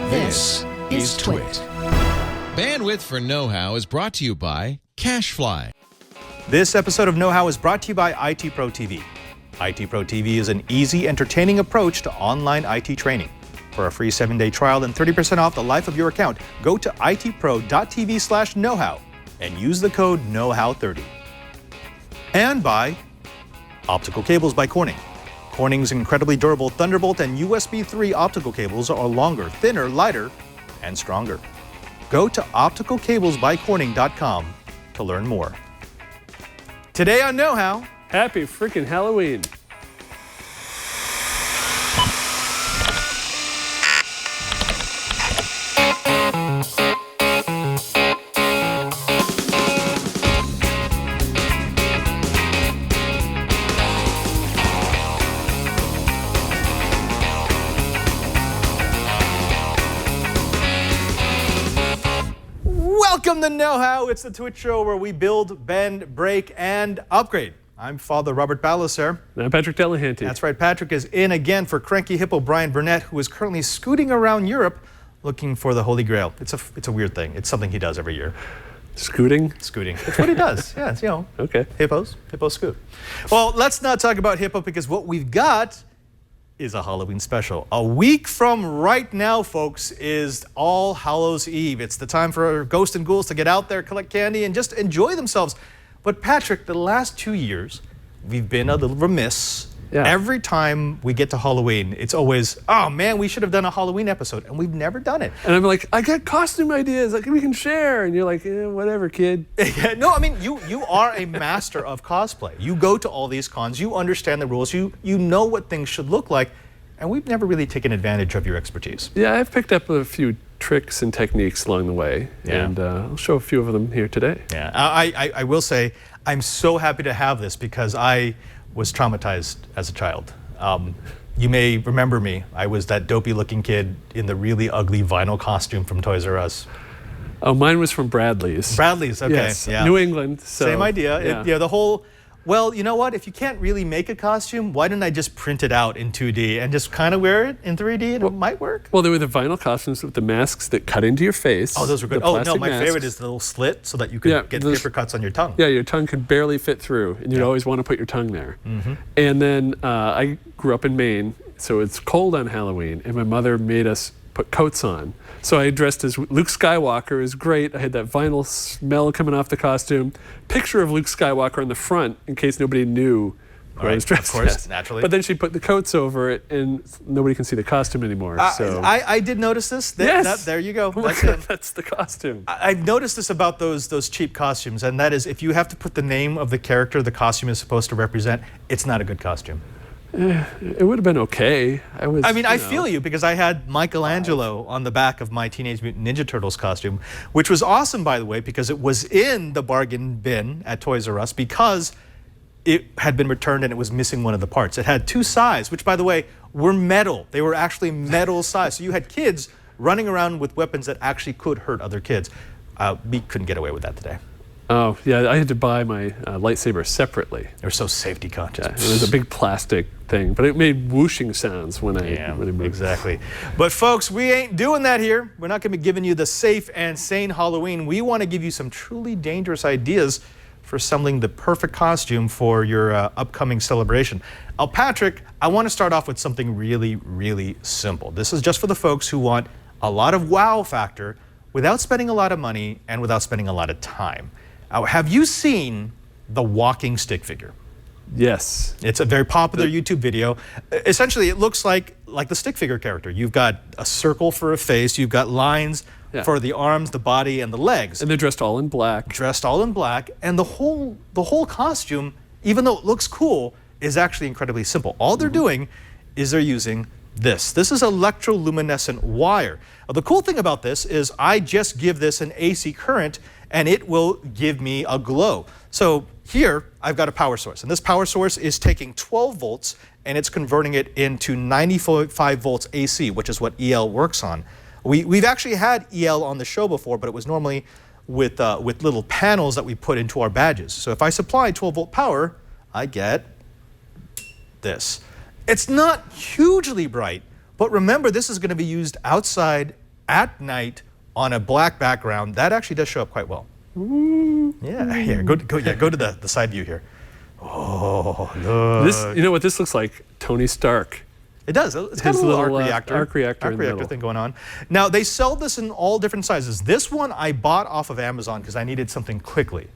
This is Twit. Bandwidth for Know-How is brought to you by CashFly. This episode of Know-How is brought to you by IT Pro TV. IT Pro TV is an easy, entertaining approach to online IT training. For a free 7-day trial and 30% off the life of your account, go to itpro.tv/knowhow and use the code KNOWHOW30. And by Optical Cables by Corning. Corning's incredibly durable Thunderbolt and USB 3 optical cables are longer, thinner, lighter, and stronger. Go to opticalcablesbycorning.com to learn more. Today on Know-How, Happy freaking Halloween. Welcome to Know-How. It's the Twitch show where we build, bend, break, and upgrade. I'm Father Robert Ballecer. And I'm Patrick Delahanty. That's right, Patrick is in again for cranky hippo Brian Burnett, who is currently scooting around Europe looking for the Holy Grail. It's a weird thing. It's something he does every year. Scooting? Scooting. It's what he does. Yeah, it's, Okay. Hippos scoot. Well, let's not talk about hippo because what we've got is a Halloween special. A week from right now, folks, is All Hallows Eve. It's the time for ghosts and ghouls to get out there, collect candy, and just enjoy themselves. But Patrick, the last 2 years, we've been a little remiss. Yeah. Every time we get to Halloween, it's always, oh man, we should have done a Halloween episode, and we've never done it. And I'm like, I got costume ideas, like we can share. And you're like, whatever, kid. No, I mean, you are a master of cosplay. You go to all these cons, you understand the rules, you know what things should look like, and we've never really taken advantage of your expertise. Yeah, I've picked up a few tricks and techniques along the way, and I'll show a few of them here today. Yeah, I will say, I'm so happy to have this because I was traumatized as a child. You may remember me. I was that dopey-looking kid in the really ugly vinyl costume from Toys R Us. Oh, mine was from Bradley's. Bradley's, okay. Yes, yeah. New England. So, same idea. Yeah. The whole, well, you know what? If you can't really make a costume, why didn't I just print it out in 2D and just kind of wear it in 3D and it might work? Well, there were the vinyl costumes with the masks that cut into your face. Oh, those were good. Oh, no, my favorite is the little slit so that you can get paper cuts on your tongue. Yeah, your tongue could barely fit through, and you'd always want to put your tongue there. Mm-hmm. And then I grew up in Maine, so it's cold on Halloween, and my mother made us put coats on. So I dressed as Luke Skywalker. It was great. I had that vinyl smell coming off the costume. Picture of Luke Skywalker on the front in case nobody knew who I was dressed as. Of course, as. naturally. But then she put the coats over it, and nobody can see the costume anymore. So I did notice this. Yes. There you go. That's it. That's the costume. I've noticed this about those cheap costumes, and that is if you have to put the name of the character the costume is supposed to represent, it's not a good costume. It would have been okay. I feel you because I had Michelangelo on the back of my Teenage Mutant Ninja Turtles costume, which was awesome, by the way, because it was in the bargain bin at Toys R Us because it had been returned and it was missing one of the parts. It had two sides, which, by the way, were metal. They were actually metal sides. So you had kids running around with weapons that actually could hurt other kids. We couldn't get away with that today. Oh, yeah, I had to buy my lightsaber separately. They were so safety conscious. Yeah, it was a big plastic thing, but it made whooshing sounds when I moved. Exactly. But folks, we ain't doing that here. We're not going to be giving you the safe and sane Halloween. We want to give you some truly dangerous ideas for assembling the perfect costume for your upcoming celebration. Patrick, I want to start off with something really, really simple. This is just for the folks who want a lot of wow factor without spending a lot of money and without spending a lot of time. Have you seen the walking stick figure? Yes. It's a very popular YouTube video. Essentially, it looks like the stick figure character. You've got a circle for a face, you've got lines for the arms, the body, and the legs. And they're dressed all in black. Dressed all in black, and the whole costume, even though it looks cool, is actually incredibly simple. All they're doing is they're using this. This is electroluminescent wire. The cool thing about this is I just give this an AC current and it will give me a glow. So here I've got a power source, and this power source is taking 12 volts and it's converting it into 95 volts AC, which is what EL works on. We've actually had EL on the show before, but it was normally with little panels that we put into our badges. So if I supply 12 volt power, I get this. It's not hugely bright, but remember this is going to be used outside at night on a black background, that actually does show up quite well. Yeah, here, go to the side view here. Oh, look. This, you know what this looks like? Tony Stark. It does. It's got His a little little, arc reactor in the middle. thing going on. Now, they sell this in all different sizes. This one I bought off of Amazon because I needed something quickly,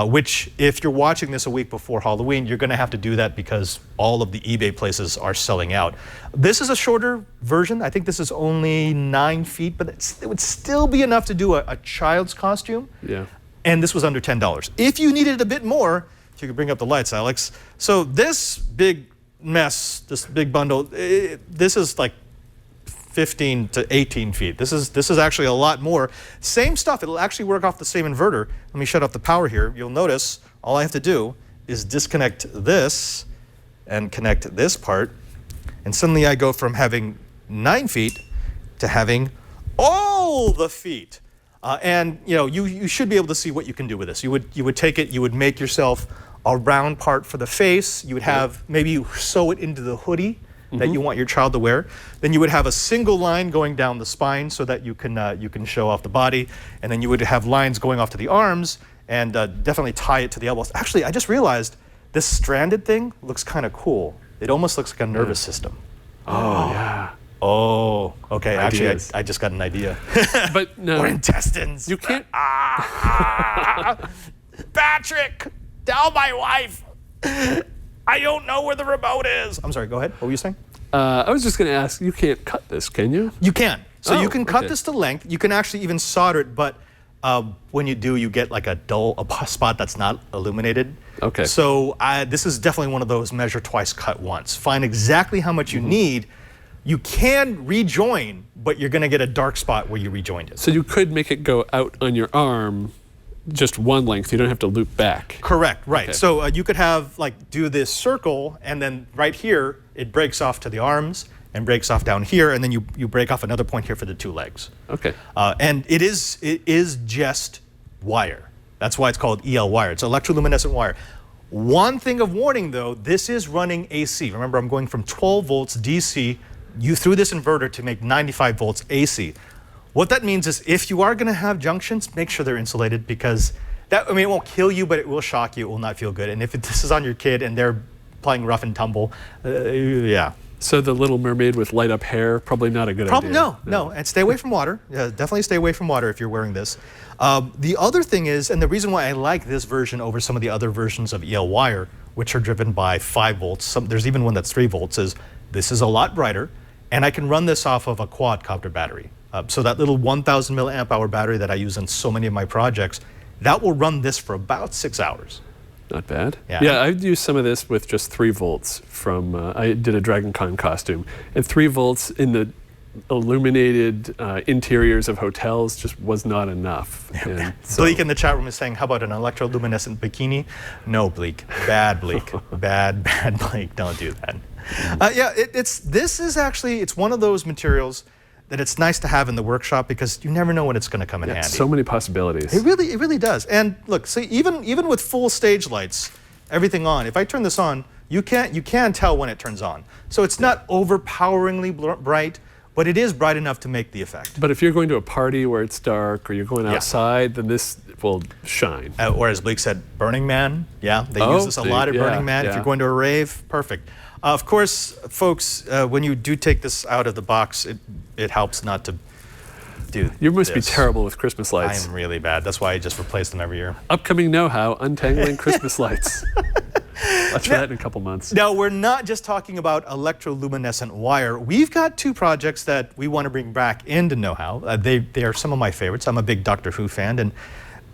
which if you're watching this a week before Halloween, you're going to have to do that because all of the eBay places are selling out. This is a shorter version. I think this is only 9 feet, but it would still be enough to do a child's costume. Yeah. And this was under $10. If you needed a bit more, if you could bring up the lights, Alex. So this big mess, this big bundle, this is like 15 to 18 feet. This is actually a lot more. Same stuff, it'll actually work off the same inverter. Let me shut off the power here. You'll notice all I have to do is disconnect this and connect this part. And suddenly I go from having 9 feet to having all the feet. And you know, you should be able to see what you can do with this. You would take it, you would make yourself a round part for the face. You would have, maybe you sew it into the hoodie that you want your child to wear. Then you would have a single line going down the spine so that you can show off the body. And then you would have lines going off to the arms and definitely tie it to the elbows. Actually, I just realized this stranded thing looks kind of cool. It almost looks like a nervous system. Oh, yeah. Oh, okay. Ideas. Actually, I just got an idea. But no. Or intestines. You can't. Patrick, tell my wife. I don't know where the remote is. I'm sorry, go ahead. What were you saying? I was just going to ask, you can't cut this, can you? You can. So you can cut okay. this to length. You can actually even solder it, but when you do, you get like a spot that's not illuminated. Okay. So this is definitely one of those measure twice, cut once. Find exactly how much you need. You can rejoin, but you're going to get a dark spot where you rejoined it. So you could make it go out on your arm just one length. You don't have to loop back. Correct, right. Okay. So you could have, do this circle, and then right here, it breaks off to the arms and breaks off down here, and then you break off another point here for the 2 legs. Okay. And it is just wire. That's why it's called EL wire. It's electroluminescent wire. One thing of warning, though, this is running AC. Remember, I'm going from 12 volts DC through this inverter to make 95 volts AC. What that means is if you are going to have junctions, make sure they're insulated because it won't kill you, but it will shock you. It will not feel good. And if this is on your kid and they're playing rough and tumble, yeah. So the Little Mermaid with light up hair, probably not a good idea. No. And stay away from water. Yeah, definitely stay away from water if you're wearing this. The other thing is, and the reason why I like this version over some of the other versions of EL wire, which are driven by 5 volts, there's even one that's 3 volts, is this is a lot brighter, and I can run this off of a quadcopter battery. So that little 1,000 milliamp hour battery that I use in so many of my projects, that will run this for about 6 hours. Not bad. Yeah. I've used some of this with just 3 volts from, I did a Dragon Con costume, and 3 volts in the illuminated interiors of hotels just was not enough. And so, Bleak in the chat room is saying, how about an electroluminescent bikini? No, Bleak. Bad, Bleak. bad, Bleak. Don't do that. This is actually, it's one of those materials that it's nice to have in the workshop because you never know when it's going to come in handy. So many possibilities. It really does. And look, see, even with full stage lights, everything on, if I turn this on, you can tell when it turns on. So it's not overpoweringly bright, but it is bright enough to make the effect. But if you're going to a party where it's dark or you're going outside, then this will shine. Or as Bleak said, Burning Man. Yeah, they use this a lot at Burning Man. If you're going to a rave, perfect. Of course, folks, when you do take this out of the box, it helps not to do You must this. be terrible with Christmas I lights. am really bad. That's why I just replace them every year. Upcoming know-how, untangling Christmas lights. Watch for that in a couple months. Now, we're not just talking about electroluminescent wire. We've got 2 projects that we want to bring back into know-how. They are some of my favorites. I'm a big Doctor Who fan. And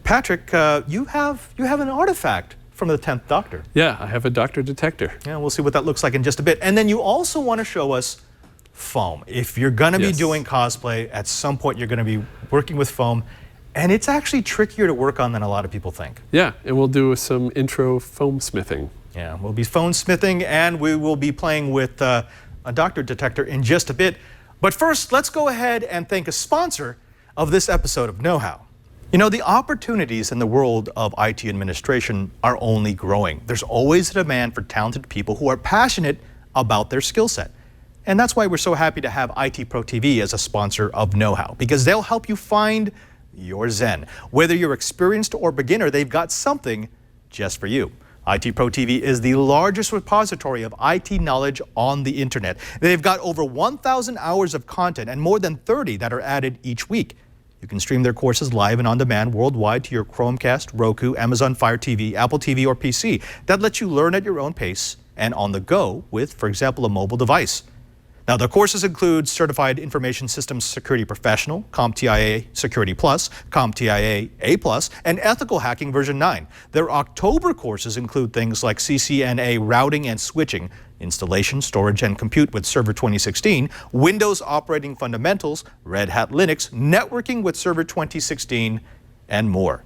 Patrick, you have an artifact from the 10th Doctor. Yeah, I have a Doctor detector. Yeah, we'll see what that looks like in just a bit. And then you also want to show us foam. If you're going to be doing cosplay, at some point you're going to be working with foam. And it's actually trickier to work on than a lot of people think. Yeah, and we'll do some intro foam smithing. Yeah, we'll be foam smithing and we will be playing with a Doctor detector in just a bit. But first, let's go ahead and thank a sponsor of this episode of Know How. You know, the opportunities in the world of IT administration are only growing. There's always a demand for talented people who are passionate about their skill set. And that's why we're so happy to have IT Pro TV as a sponsor of Know How, because they'll help you find your Zen. Whether you're experienced or beginner, they've got something just for you. IT Pro TV is the largest repository of IT knowledge on the internet. They've got over 1,000 hours of content and more than 30 that are added each week. You can stream their courses live and on demand worldwide to your Chromecast, Roku, Amazon Fire TV, Apple TV, or PC. That lets you learn at your own pace and on the go with, for example, a mobile device. Now, the courses include Certified Information Systems Security Professional, CompTIA Security Plus, CompTIA A+, and Ethical Hacking version 9. Their October courses include things like CCNA routing and switching, installation, storage, and compute with Server 2016, Windows Operating Fundamentals, Red Hat Linux, networking with Server 2016, and more.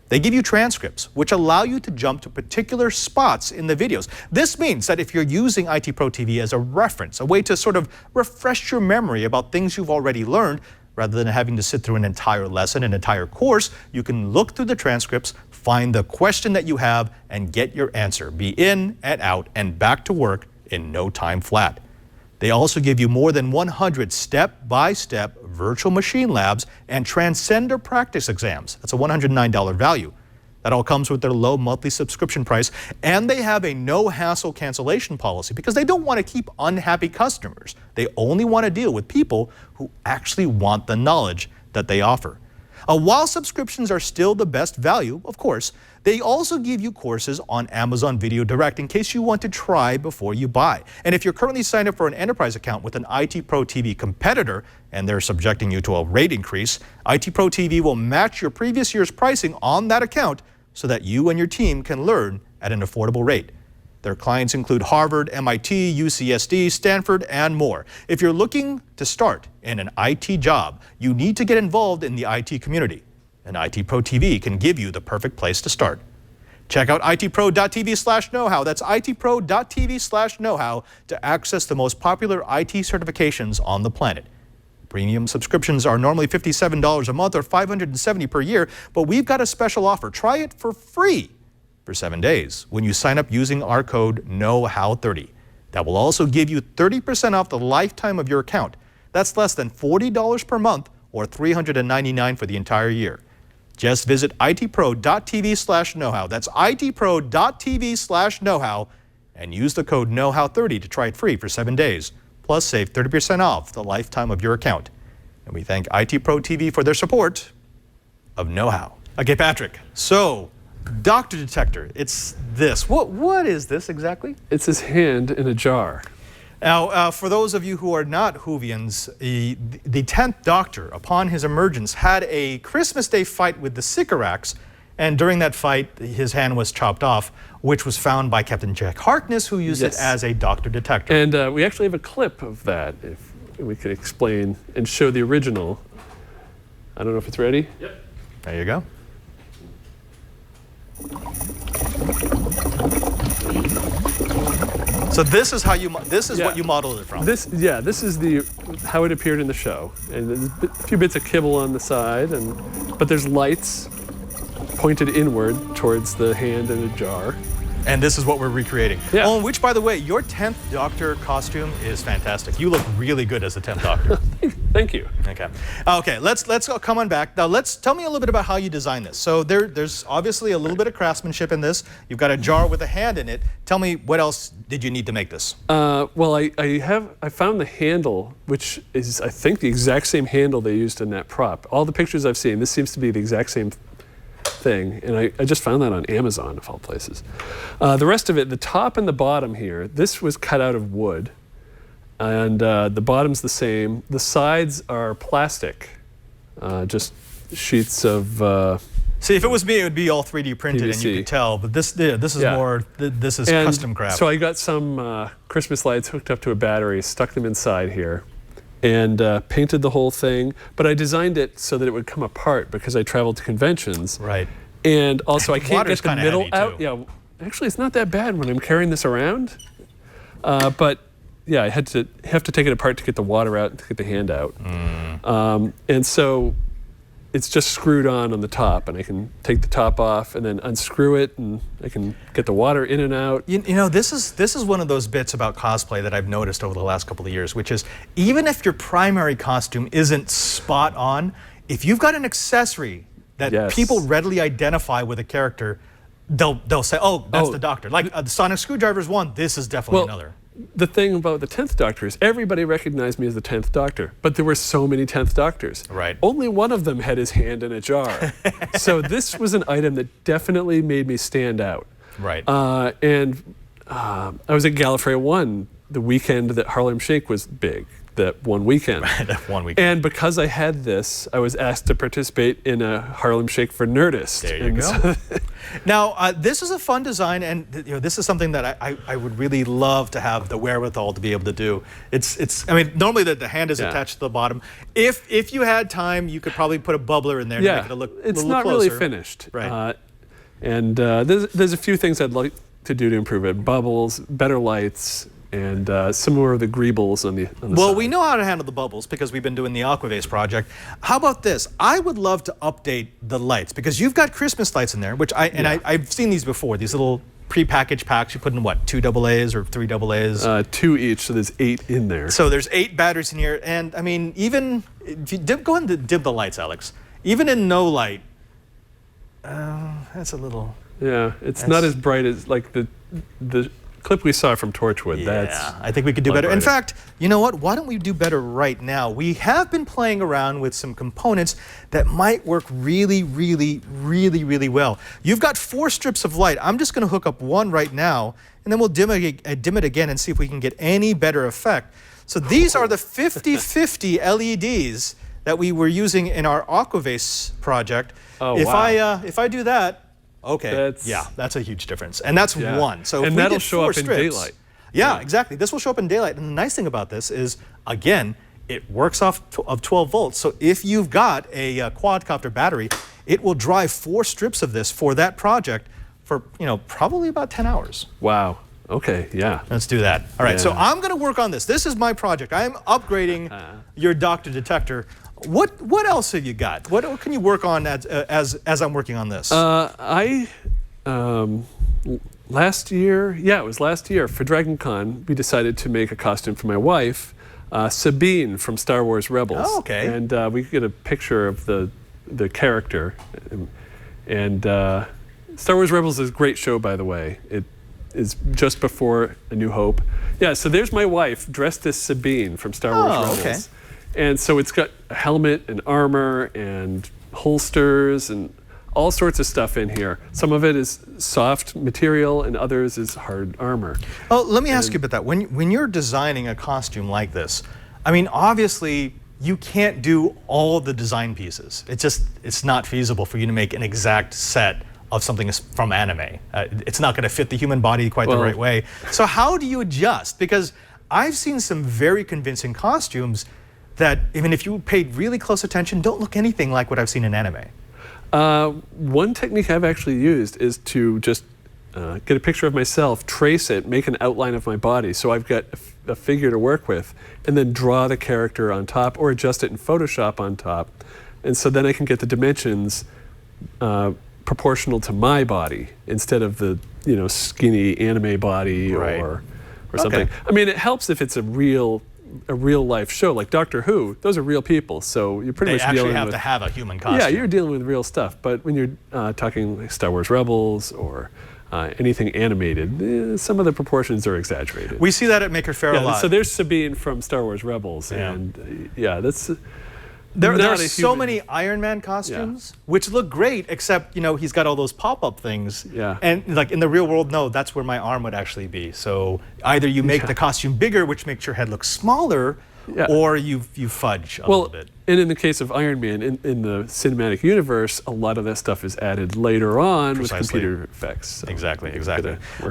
They give you transcripts, which allow you to jump to particular spots in the videos. This means that if you're using IT Pro TV as a reference, a way to sort of refresh your memory about things you've already learned, rather than having to sit through an entire lesson, an entire course, you can look through the transcripts, find the question that you have, and get your answer. Be in and out and back to work in no time flat. They also give you more than 100 step-by-step virtual machine labs and Transcender practice exams. That's a $109 value. That all comes with their low monthly subscription price, and they have a no-hassle cancellation policy because they don't want to keep unhappy customers. They only want to deal with people who actually want the knowledge that they offer. While subscriptions are still the best value, of course, they also give you courses on Amazon Video Direct in case you want to try before you buy. And if you're currently signed up for an enterprise account with an IT Pro TV competitor and they're subjecting you to a rate increase, IT Pro TV will match your previous year's pricing on that account so that you and your team can learn at an affordable rate. Their clients include Harvard, MIT, UCSD, Stanford, and more. If you're looking to start in an IT job, you need to get involved in the IT community. And IT Pro TV can give you the perfect place to start. Check out itpro.tv/knowhow. That's itpro.tv/knowhow to access the most popular IT certifications on the planet. Premium subscriptions are normally $57 a month or $570 per year, but we've got a special offer. Try it for free for 7 days when you sign up using our code KNOWHOW30. That will also give you 30% off the lifetime of your account. That's less than $40 per month or $399 for the entire year. Just visit itpro.tv/knowhow. That's itpro.tv/knowhow and use the code KNOWHOW30 to try it free for 7 days. Plus, save 30% off the lifetime of your account. And we thank IT Pro TV for their support of Know How. Okay, Patrick, so Dr. Detector, it's this. What is this exactly? It's his hand in a jar. Now, for those of you who are not Whovians, the 10th Doctor, upon his emergence, had a Christmas Day fight with the Sycorax, and during that fight, his hand was chopped off, which was found by Captain Jack Harkness, who used it as a Doctor Detector. And we actually have a clip of that, if we could explain and show the original. I don't know if it's ready. Yep. There you go. So this is how you what you modeled it from. This is how it appeared in the show, and there's a few bits of kibble on the side, but there's lights pointed inward towards the hand in a jar. And this is what we're recreating. Yeah. Oh, which, by the way, your 10th Doctor costume is fantastic. You look really good as the 10th Doctor. Thank you. Okay. Let's come on back. Now, tell me a little bit about how you designed this. So there's obviously a little bit of craftsmanship in this. You've got a jar with a hand in it. Tell me, what else did you need to make this? Well, I found the handle, which is, I think, the exact same handle they used in that prop. All the pictures I've seen, this seems to be the exact same thing, and I just found that on Amazon, of all places. The rest of it, the top and the bottom here, this was cut out of wood, and the bottom's the same. The sides are plastic, just sheets of See, if it was me, it would be all 3D printed, PVC. and you could tell. But this is more. This is custom craft. So I got some Christmas lights hooked up to a battery, stuck them inside here, and painted the whole thing. But I designed it so that it would come apart because I traveled to conventions. Right. And also I can't get the middle out. Too. Yeah, actually it's not that bad when I'm carrying this around. But yeah, I have to take it apart to get the water out, to get the hand out. And so it's just screwed on the top, and I can take the top off and then unscrew it, and I can get the water in and out. You know, this is one of those bits about cosplay that I've noticed over the last couple of years, which is even if your primary costume isn't spot on, if you've got an accessory that people readily identify with a character, they'll say, oh, that's the Doctor. Like the sonic screwdriver's one, this is definitely another. The thing about the 10th Doctor is everybody recognized me as the 10th Doctor, but there were so many 10th Doctors. Right. Only one of them had his hand in a jar. So this was an item that definitely made me stand out. Right. And I was at Gallifrey 1 the weekend that Harlem Shake was big, that one weekend. That one weekend. And because I had this, I was asked to participate in a Harlem Shake for Nerdist. There you go. Now, this is a fun design, and you know, this is something that I would really love to have the wherewithal to be able to do. I mean, normally the hand is attached to the bottom. If you had time, you could probably put a bubbler in there to make it look it's a little not closer. really finished. Right. There's a few things I'd like to do to improve it. Bubbles, better lights, and some more of the greebles on the Well, side. we know how to handle the bubbles because we've been doing the Aquavase project. How about this? I would love to update the lights because you've got Christmas lights in there, which I've seen these before. These little prepackaged packs you put in what, 2 AA's or 3 AA's? 2 each, so there's 8 in there. So there's 8 batteries in here, and I mean, even if you go ahead and dim the lights, Alex. Even in no light, that's a little. Yeah, it's not as bright as like the clip we saw from Torchwood. Yeah, I think we could do better. In fact, you know what? Why don't we do better right now? We have been playing around with some components that might work really, really, really, really well. You've got 4 strips of light. I'm just going to hook up one right now, and then we'll dim it again and see if we can get any better effect. So these are the 50/50 LEDs that we were using in our Aquavase project. Oh, wow. If I do that, okay, that's that's a huge difference. And that's one. So and if we that'll did show 4 up in strips, daylight. Yeah, exactly. This will show up in daylight. And the nice thing about this is, again, it works off of 12 volts. So if you've got a quadcopter battery, it will drive 4 strips of this for that project for, probably about 10 hours. Wow. Okay, yeah. Let's do that. All right, so I'm going to work on this. This is my project. I am upgrading your Dr. Detector. What else have you got? What can you work on as I'm working on this? Last year, it was last year for Dragon Con, we decided to make a costume for my wife, Sabine from Star Wars Rebels. Oh, okay. And we could get a picture of the character. And Star Wars Rebels is a great show, by the way. It is just before A New Hope. Yeah, so there's my wife dressed as Sabine from Star Wars Rebels. Okay. And so it's got a helmet and armor and holsters and all sorts of stuff in here. Some of it is soft material and others is hard armor. Oh, let me ask you about that. When you're designing a costume like this, I mean, obviously you can't do all the design pieces. It's not feasible for you to make an exact set of something from anime. It's not going to fit the human body quite the right way. So how do you adjust? Because I've seen some very convincing costumes that, even if you paid really close attention, don't look anything like what I've seen in anime. One technique I've actually used is to just get a picture of myself, trace it, make an outline of my body, so I've got a figure to work with, and then draw the character on top or adjust it in Photoshop on top. And so then I can get the dimensions proportional to my body instead of the skinny anime body or something. Okay. I mean, it helps if it's a real life show like Doctor Who. Those are real people, so you're pretty much dealing with. They actually have to have a human costume. Yeah, you're dealing with real stuff. But when you're talking like Star Wars Rebels or anything animated, some of the proportions are exaggerated. We see that at Maker Faire a lot. So there's Sabine from Star Wars Rebels, and that's. There are so many Iron Man costumes, which look great, except, he's got all those pop-up things. Yeah. And like in the real world, no, that's where my arm would actually be. So either you make the costume bigger, which makes your head look smaller, or you fudge a little bit. And in the case of Iron Man, in the cinematic universe, a lot of that stuff is added later on with computer effects. So Exactly.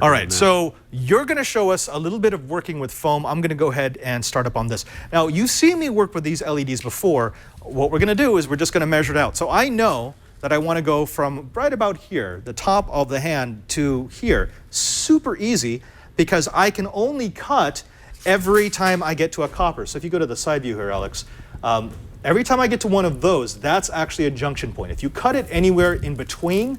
All right, so you're going to show us a little bit of working with foam. I'm going to go ahead and start up on this. Now, you've seen me work with these LEDs before. What we're going to do is we're just going to measure it out. So I know that I want to go from right about here, the top of the hand, to here. Super easy, because I can only cut every time I get to a copper. So if you go to the side view here, Alex, every time I get to one of those, that's actually a junction point. If you cut it anywhere in between,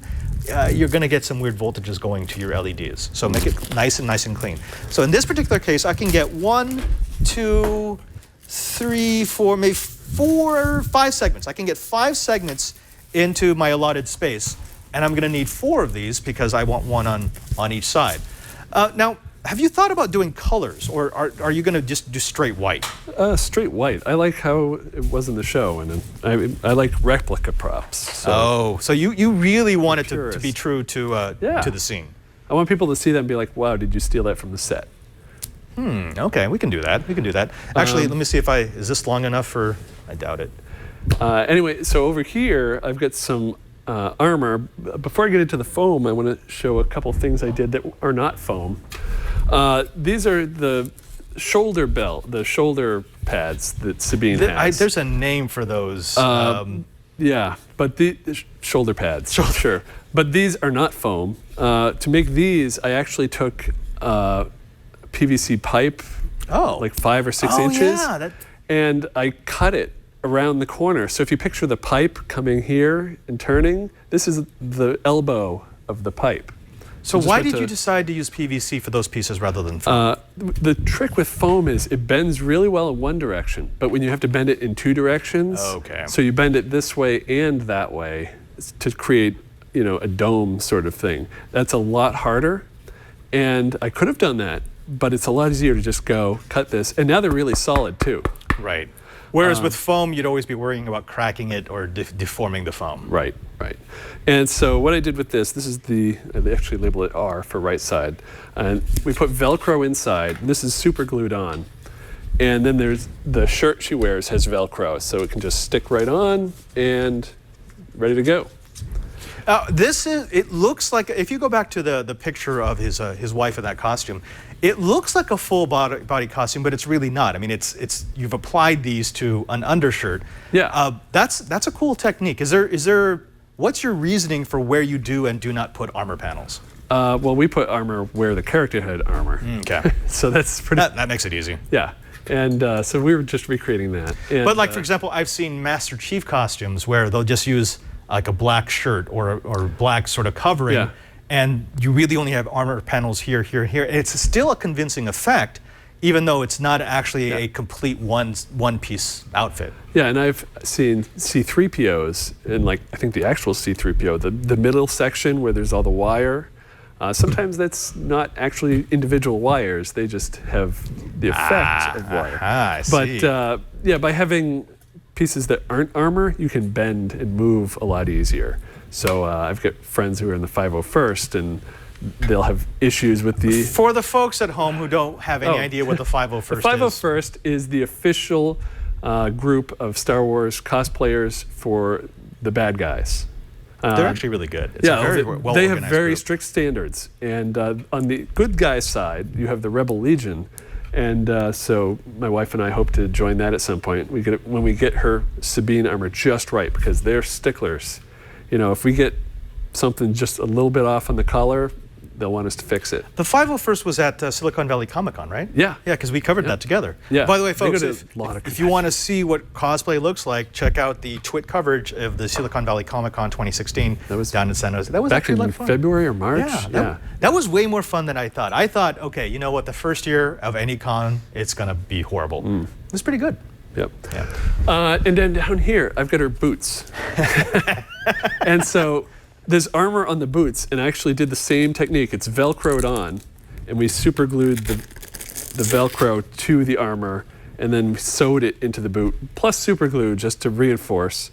you're going to get some weird voltages going to your LEDs. So make it nice and clean. So in this particular case, I can get 1, 2, 3, 4, maybe 4, 5 segments. I can get 5 segments into my allotted space, and I'm going to need 4 of these because I want one on each side. Now, have you thought about doing colors, or are you going to just do straight white? Straight white. I like how it was in the show, and I like replica props. So So you really want it to be true to the scene. I want people to see that and be like, wow, did you steal that from the set? Okay, we can do that. Actually, let me see if is this long enough for, I doubt it. Anyway, so over here, I've got some armor. Before I get into the foam, I want to show a couple things I did that are not foam. These are the shoulder pads that Sabine has. There's a name for those. Yeah, but the shoulder pads, sure. But these are not foam. To make these, I actually took PVC pipe, like 5 or 6 inches, and I cut it around the corner. So if you picture the pipe coming here and turning, this is the elbow of the pipe. So why did you decide to use PVC for those pieces rather than foam? The trick with foam is it bends really well in one direction, but when you have to bend it in 2 directions, so you bend it this way and that way to create, a dome sort of thing. That's a lot harder, and I could have done that, but it's a lot easier to just go cut this, and now they're really solid too. Right. Whereas with foam, you'd always be worrying about cracking it or deforming the foam. Right. And so what I did with this is they actually label it R for right side. And we put Velcro inside. This is super glued on. And then there's the shirt she wears has Velcro, so it can just stick right on and ready to go. It looks like, if you go back to the picture of his wife in that costume, it looks like a full body costume, but it's really not. I mean, you've applied these to an undershirt. Yeah. That's a cool technique. What's your reasoning for where you do and do not put armor panels? Well, we put armor where the character had armor. Okay. So that's pretty. That makes it easy. Yeah. And so we were just recreating that. And, but for example, I've seen Master Chief costumes where they'll just use like a black shirt or black sort of covering. Yeah. And you really only have armor panels here. And it's still a convincing effect, even though it's not actually a complete one-piece outfit. Yeah, and I've seen C-3POs, and I think the actual C-3PO, the middle section where there's all the wire, sometimes that's not actually individual wires, they just have the effect of wire. I see. But by having pieces that aren't armor, you can bend and move a lot easier. So I've got friends who are in the 501st, and they'll have issues with the... For the folks at home who don't have any idea what the 501st is. The 501st is the official group of Star Wars cosplayers for the bad guys. They're actually really good. It's a very well-organized they have very group. strict standards. And on the good guys side, you have the Rebel Legion. And so my wife and I hope to join that at some point. When we get her Sabine armor just right, because they're sticklers. If we get something just a little bit off on the collar, they'll want us to fix it. The 501st was at Silicon Valley Comic-Con, right? Yeah. Yeah, because we covered that together. Yeah. By the way, folks, if you want to see what cosplay looks like, check out the Twit coverage of the Silicon Valley Comic-Con 2016 down in San Jose. That was back actually in fun. February or March. That was way more fun than I thought. I thought, okay, you know what? The first year of any con, it's going to be horrible. It's pretty good. Yep. Yeah. And then down here, I've got her boots. And so there's armor on the boots, and I actually did the same technique. It's Velcroed on, and we super glued the Velcro to the armor, and then sewed it into the boot, plus super glue just to reinforce.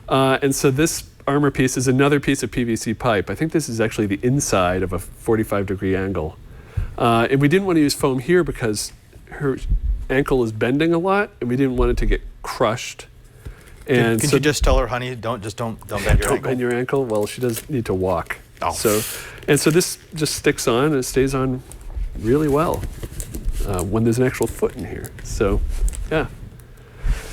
And so this armor piece is another piece of PVC pipe. I think this is actually the inside of a 45-degree angle. And we didn't want to use foam here because her ankle is bending a lot, and we didn't want it to get crushed. And Can you just tell her, honey, don't bend your ankle? Don't bend your ankle? Well, she does need to walk. Oh. So this just sticks on, and it stays on really well when there's an actual foot in here. So, yeah.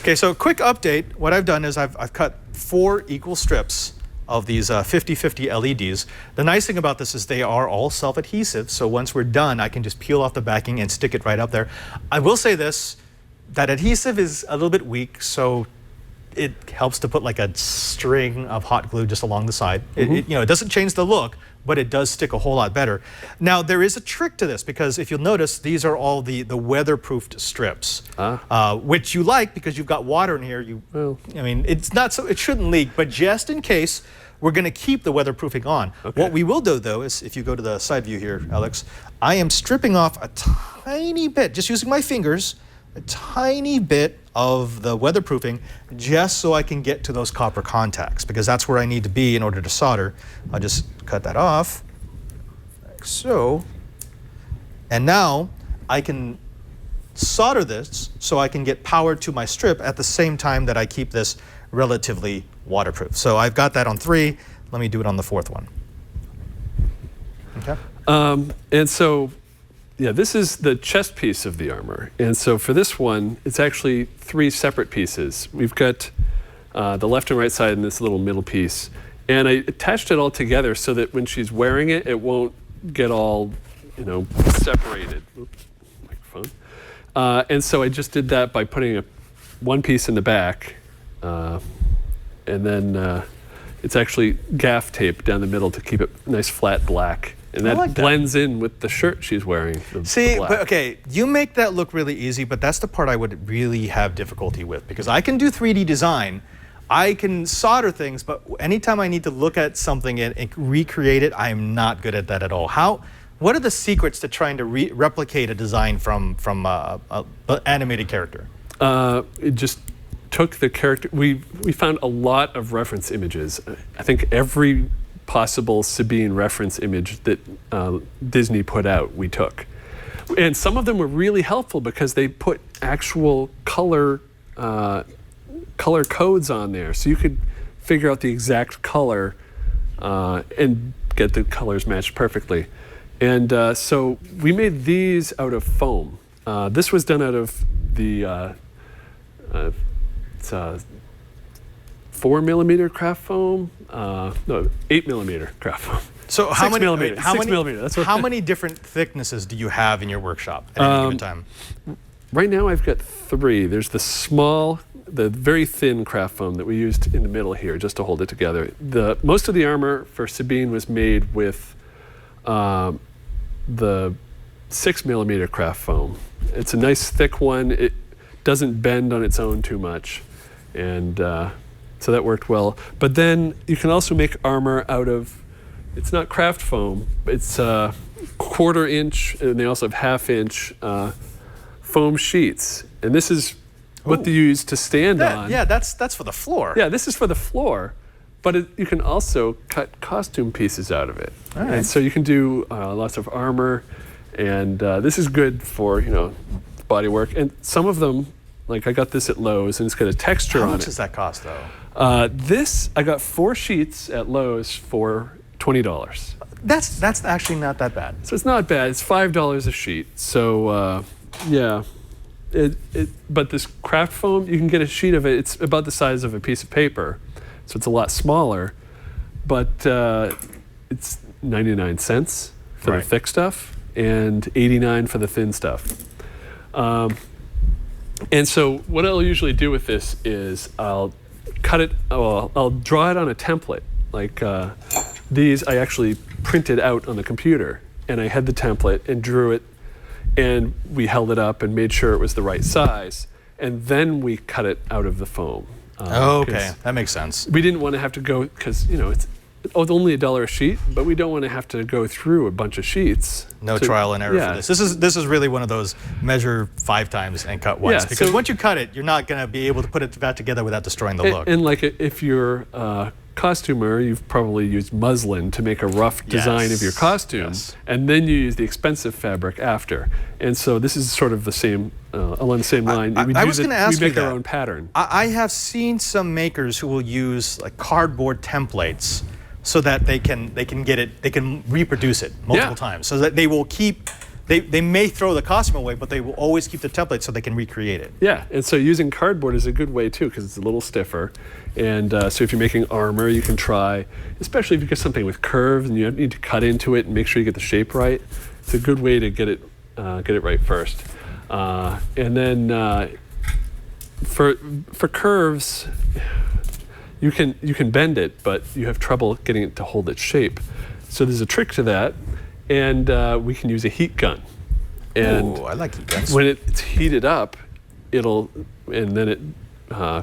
Okay, so quick update. What I've done is I've cut 4 equal strips of these 50/50 LEDs. The nice thing about this is they are all self-adhesive, so once we're done, I can just peel off the backing and stick it right up there. I will say this, that adhesive is a little bit weak, so it helps to put like a string of hot glue just along the side. It doesn't change the look, but it does stick a whole lot better. Now, there is a trick to this, because if you'll notice, these are all the weatherproofed strips, which you like because you've got water in here. I mean, it's not so, it shouldn't leak, but just in case, we're going to keep the weatherproofing on. Okay. What we will do, though, is if you go to the side view here, Alex, I am stripping off a tiny bit, just using my fingers, a tiny bit of the weatherproofing, just so I can get to those copper contacts, because that's where I need to be in order to solder. I'll just cut that off, like so. And now I can solder this so I can get power to my strip at the same time that I keep this relatively waterproof. So I've got that on 3. Let me do it on the 4th one. Okay. And so, yeah, this is the chest piece of the armor. And so for this one, it's actually 3 separate pieces. We've got the left and right side and this little middle piece. And I attached it all together so that when she's wearing it, it won't get all, separated. Oops, microphone. And so I just did that by putting one piece in the back, and then it's actually gaff tape down the middle to keep it nice flat black. And that like that. blends in with the shirt she's wearing. See, but okay, you make that look really easy, but that's the part I would really have difficulty with, because I can do 3D design, I can solder things, but anytime I need to look at something and recreate it, I am not good at that at all. What are the secrets to trying to replicate a design from an animated character? It just took the character. We found a lot of reference images. I think every possible Sabine reference image that Disney put out, we took. And some of them were really helpful because they put actual color codes on there. So you could figure out the exact color and get the colors matched perfectly. And so we made these out of foam. This was done out of the 4mm craft foam, no, 8mm craft foam. So how 6 many? millimeter, How 6 many? millimeter. That's what How many different thicknesses do you have in your workshop at any given time? Right now I've got 3. There's the small, the very thin craft foam that we used in the middle here just to hold it together. Most of the armor for Sabine was made with the 6mm craft foam. It's a nice thick one. It doesn't bend on its own too much, and so that worked well. But then you can also make armor out of, it's not craft foam, it's 1/4 inch, and they also have 1/2 inch foam sheets. And this is what they use to stand on. Yeah, that's for the floor. Yeah, this is for the floor, but you can also cut costume pieces out of it. All right. And so you can do lots of armor, and this is good for, body work. And some of them, like I got this at Lowe's, and it's got a texture on it. How much does that cost, though? This, I got 4 sheets at Lowe's for $20. That's actually not that bad. So it's not bad. It's $5 a sheet. So yeah, but this craft foam, you can get a sheet of it. It's about the size of a piece of paper, so it's a lot smaller. But it's 99 cents for the thick stuff and 89 for the thin stuff. And so what I'll usually do with this is I'll cut it. I'll draw it on a template. Like these, I actually printed out on the computer, and I had the template and drew it, and we held it up and made sure it was the right size, and then we cut it out of the foam. Okay, that makes sense. We didn't want to have to go, because it's only $1 a sheet, but we don't want to have to go through a bunch of sheets. No trial and error for this. This is really one of those measure 5 times and cut once, because once you cut it, you're not going to be able to put it back together without destroying the look. And like if you're a costumer, you've probably used muslin to make a rough design of your costume, and then you use the expensive fabric after. And so this is sort of the same, along the same line. I was going to ask you we make our own pattern. I have seen some makers who will use like cardboard templates so that they can reproduce it multiple times, so that they will keep. They may throw the costume away, but they will always keep the template so they can recreate it. Yeah, and so using cardboard is a good way too, because it's a little stiffer. And so if you're making armor, you can try, especially if you get something with curves and you need to cut into it and make sure you get the shape right. It's a good way to get it right first. And then for curves, you can bend it, but you have trouble getting it to hold its shape. So there's a trick to that, and we can use a heat gun. And I like heat guns. when it's heated up, and then it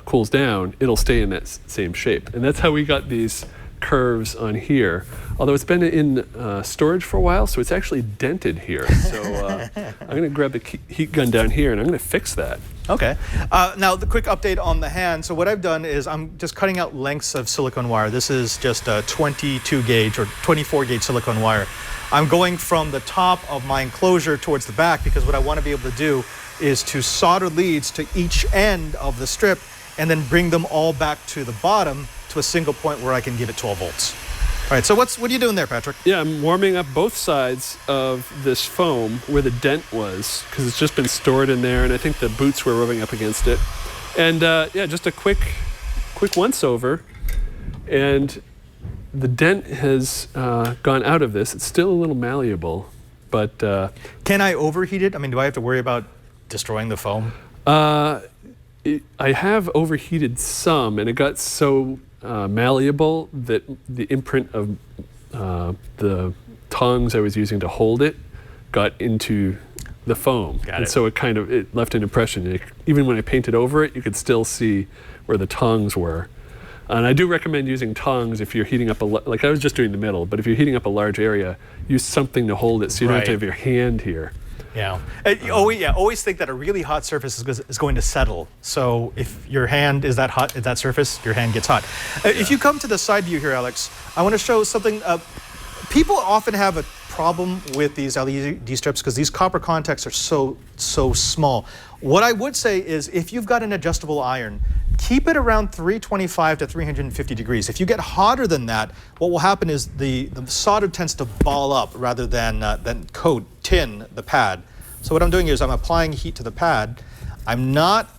cools down, it'll stay in that same shape. And that's how we got these curves on here. Although it's been in storage for a while, so it's actually dented here. So I'm going to grab the heat gun down here, and I'm going to fix that. Okay. Now, the quick update on the hand. So what I've done is I'm just cutting out lengths of silicone wire. This is just a 22 gauge or 24 gauge silicone wire. I'm going from the top of my enclosure towards the back because what I want to be able to do is to solder leads to each end of the strip and then bring them all back to the bottom to a single point where I can give it 12 volts. All right, so what are you doing there, Patrick? Yeah, I'm warming up both sides of this foam where the dent was, because it's just been stored in there, and I think the boots were rubbing up against it. And yeah, just a quick once over, and the dent has gone out of this. It's still a little malleable, but can I overheat it? I mean, do I have to worry about destroying the foam? I have overheated some, and it got so malleable that the imprint of the tongs I was using to hold it got into the foam. So it left an impression. Even when I painted over it, you could still see where the tongs were. And I do recommend using tongs if you're heating up like I was just doing the middle, but if you're heating up a large area, use something to hold it so you don't have to have your hand here. Yeah. Always think that a really hot surface is going to settle. So if your hand is that hot at that surface, your hand gets hot. If you come to the side view here, Alex, I want to show something. People often have a problem with these LED strips because these copper contacts are so small. What I would say is if you've got an adjustable iron, keep it around 325 to 350 degrees. If you get hotter than that, what will happen is the solder tends to ball up rather than tin the pad. So what I'm doing is I'm applying heat to the pad. I'm not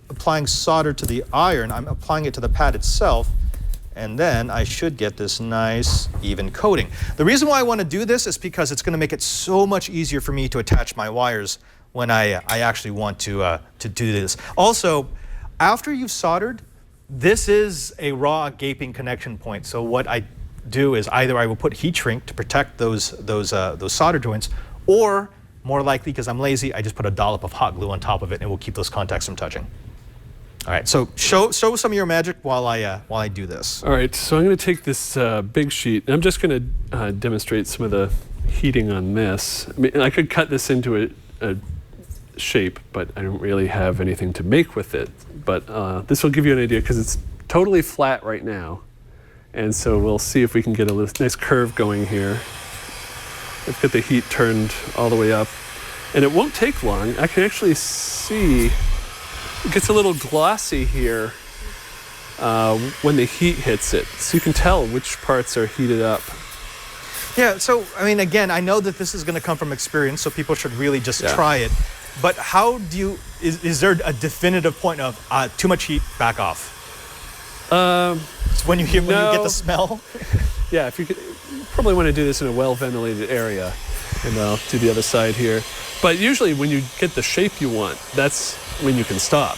applying solder to the iron. I'm applying it to the pad itself. And then I should get this nice, even coating. The reason why I want to do this is because it's going to make it so much easier for me to attach my wires when I actually want to do this. Also, after you've soldered, this is a raw gaping connection point. So what I do is either I will put heat shrink to protect those solder joints, or more likely, because I'm lazy, I just put a dollop of hot glue on top of it and it will keep those contacts from touching. All right, so show some of your magic while I do this. All right, so I'm going to take this big sheet, and I'm just going to demonstrate some of the heating on this. I mean, I could cut this into a shape, but I don't really have anything to make with it. But this will give you an idea because it's totally flat right now, and so we'll see if we can get a nice curve going here. Let's get the heat turned all the way up, and it won't take long. I can actually see. It gets a little glossy here when the heat hits it. So you can tell which parts are heated up. Yeah, so, I mean, again, I know that this is going to come from experience, so people should really just try it. But how do you, is there a definitive point of too much heat, back off? When you get the smell? Yeah, you probably want to do this in a well-ventilated area. And I'll do the other side here. But usually when you get the shape you want, that's when you can stop.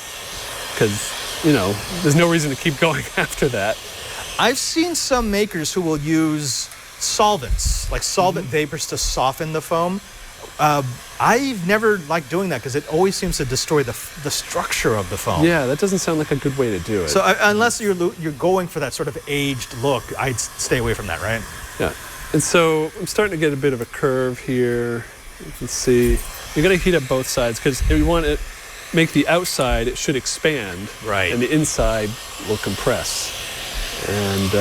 Because, there's no reason to keep going after that. I've seen some makers who will use solvents, like solvent vapors to soften the foam. I've never liked doing that because it always seems to destroy the structure of the foam. Yeah, that doesn't sound like a good way to do it. So unless you're going for that sort of aged look, I'd stay away from that, right? Yeah. And so I'm starting to get a bit of a curve here. You can see. You're going to heat up both sides because if you want to make the outside, it should expand. Right. And the inside will compress. And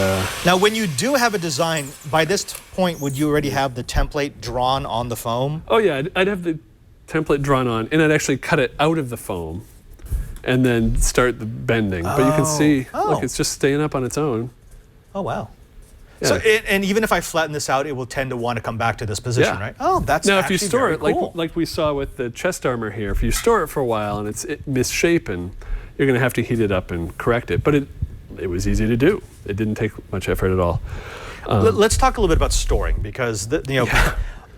now, when you do have a design, by this point, would you already have the template drawn on the foam? Oh, yeah. I'd have the template drawn on, and I'd actually cut it out of the foam and then start the bending. But you can see, look, it's just staying up on its own. Oh, wow. Yeah. So, and even if I flatten this out, it will tend to want to come back to this position, right? Oh, that's now if you store very it cool. like we saw with the chest armor here, if you store it for a while and it's misshapen, you're going to have to heat it up and correct it. But it was easy to do. It didn't take much effort at all. Let's talk a little bit about storing because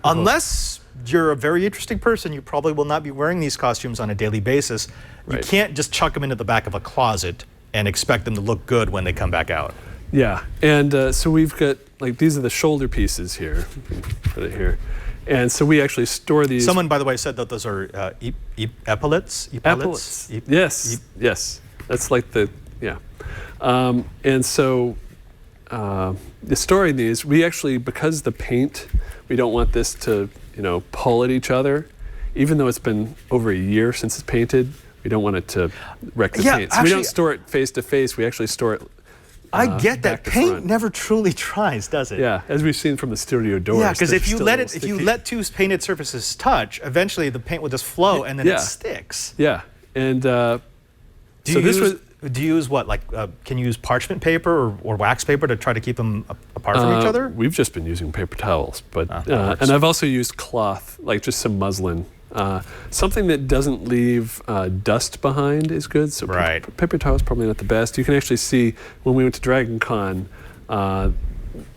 Unless you're a very interesting person, you probably will not be wearing these costumes on a daily basis. You Right. can't just chuck them into the back of a closet and expect them to look good when they come back out. Yeah, and so we've got, like, these are the shoulder pieces here. Put it here. And so we actually store these. Someone, by the way, said that those are epaulets? Epaulets. Yes, yes. That's like the, yeah. And so storing these, we actually, because the paint, we don't want this to, pull at each other. Even though it's been over a year since it's painted, we don't want it to wreck the paint. So we don't store it face to face, we actually store it I get that. back to Paint front. never truly dries, does it? Yeah, as we've seen from the studio doors. Yeah, because they're if you still let a it, if little you sticky. let two painted surfaces touch, eventually the paint will just flow and then Yeah. it sticks. Yeah, and Do so you this use, was. do you use what? Like, can you use parchment paper or wax paper to try to keep them apart from each other? We've just been using paper towels, but that works. and I've also used cloth, like just some muslin. Something that doesn't leave dust behind is good. So Right. paper towel is probably not the best. You can actually see when we went to Dragon Con,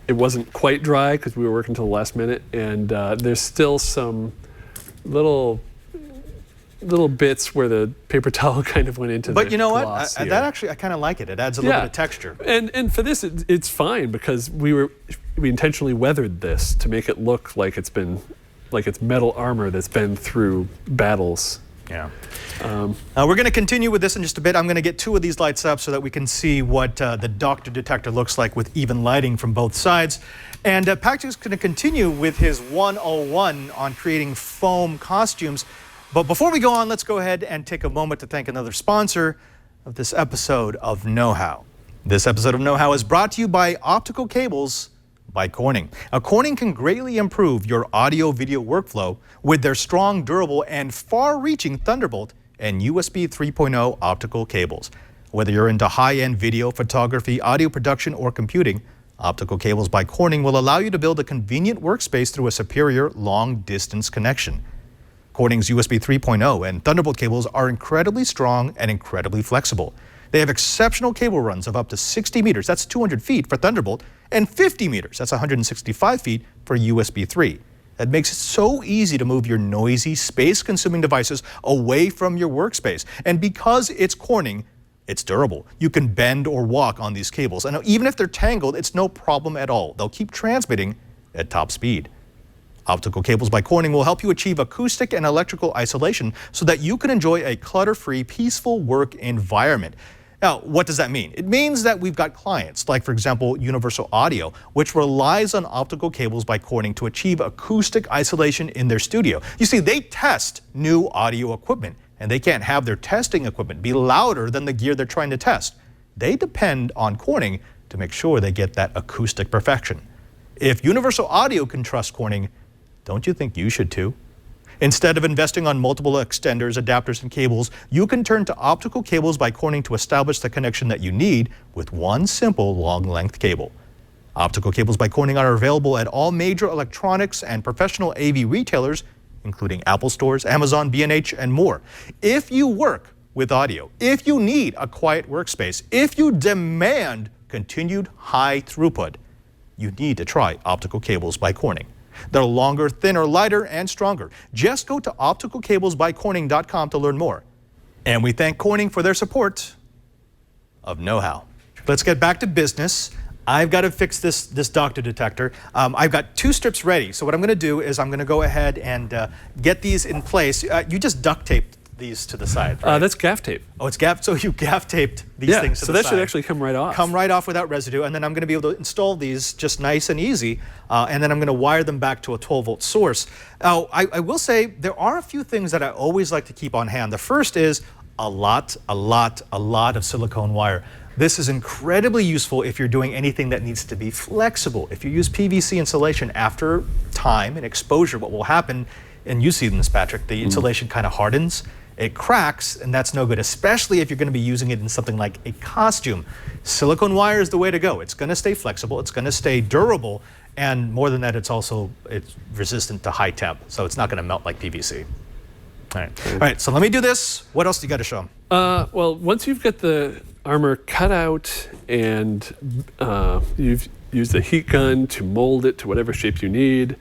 it wasn't quite dry because we were working till the last minute, and there's still some little bits where the paper towel kind of went into. But the you know what? gloss That here. actually, I kind of like it. It adds a little bit of texture. And for this, it's fine because we intentionally weathered this to make it look like it's metal armor that's been through battles. Yeah. We're going to continue with this in just a bit. I'm going to get two of these lights up so that we can see what the Doctor detector looks like with even lighting from both sides. And Patrick's going to continue with his 101 on creating foam costumes. But before we go on, let's go ahead and take a moment to thank another sponsor of this episode of Know How. This episode of Know How is brought to you by Optical Cables by Corning. Now, Corning can greatly improve your audio-video workflow with their strong, durable, and far-reaching Thunderbolt and USB 3.0 optical cables. Whether you're into high-end video, photography, audio production, or computing, Optical Cables by Corning will allow you to build a convenient workspace through a superior long-distance connection. Corning's USB 3.0 and Thunderbolt cables are incredibly strong and incredibly flexible. They have exceptional cable runs of up to 60 meters, that's 200 feet for Thunderbolt, and 50 meters, that's 165 feet for USB 3. That makes it so easy to move your noisy, space-consuming devices away from your workspace. And because it's Corning, it's durable. You can bend or walk on these cables. And even if they're tangled, it's no problem at all. They'll keep transmitting at top speed. Optical Cables by Corning will help you achieve acoustic and electrical isolation so that you can enjoy a clutter-free, peaceful work environment. Now, what does that mean? It means that we've got clients, like, for example, Universal Audio, which relies on Optical Cables by Corning to achieve acoustic isolation in their studio. You see, they test new audio equipment, and they can't have their testing equipment be louder than the gear they're trying to test. They depend on Corning to make sure they get that acoustic perfection. If Universal Audio can trust Corning, don't you think you should too? Instead of investing on multiple extenders, adapters, and cables, you can turn to Optical Cables by Corning to establish the connection that you need with one simple long-length cable. Optical Cables by Corning are available at all major electronics and professional AV retailers, including Apple stores, Amazon, B&H, and more. If you work with audio, if you need a quiet workspace, if you demand continued high throughput, you need to try Optical Cables by Corning. They're longer, thinner, lighter, and stronger. Just go to opticalcablesbycorning.com to learn more. And we thank Corning for their support of Know How. Let's get back to business. I've got to fix this Doctor detector. I've got two strips ready. So what I'm going to do is I'm going to go ahead and get these in place. You just duct taped these to the side, right? That's gaff tape. Oh, it's gaff. So you gaff taped these things to so the that side. should actually come right off. Come right off without residue, and then I'm going to be able to install these just nice and easy, and then I'm going to wire them back to a 12-volt source. Now, I will say there are a few things that I always like to keep on hand. The first is a lot of silicone wire. This is incredibly useful if you're doing anything that needs to be flexible. If you use PVC insulation, after time and exposure, what will happen, and you see this, Patrick, the insulation kind of hardens. It cracks, and that's no good, especially if you're going to be using it in something like a costume. Silicone wire is the way to go. It's going to stay flexible, it's going to stay durable, and more than that, it's resistant to high temp, so it's not going to melt like PVC. All right, so let me do this. What else do you got to show them? Well, once you've got the armor cut out and you've used the heat gun to mold it to whatever shape you need,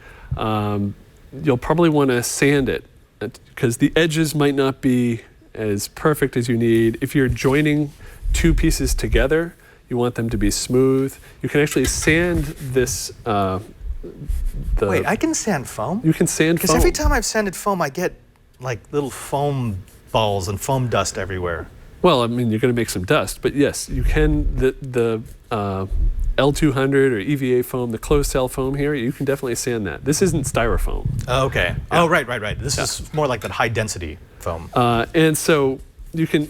you'll probably want to sand it because the edges might not be as perfect as you need. If you're joining two pieces together, you want them to be smooth. You can actually sand this. Wait, I can sand foam? You can sand foam. Because every time I've sanded foam, I get like little foam balls and foam dust everywhere. Well, I mean, you're going to make some dust, but yes, you can. The L200 or EVA foam, the closed cell foam here, you can definitely sand that. This isn't styrofoam. Oh, okay. Yeah. Oh, right. This is more like that high density foam. And so you can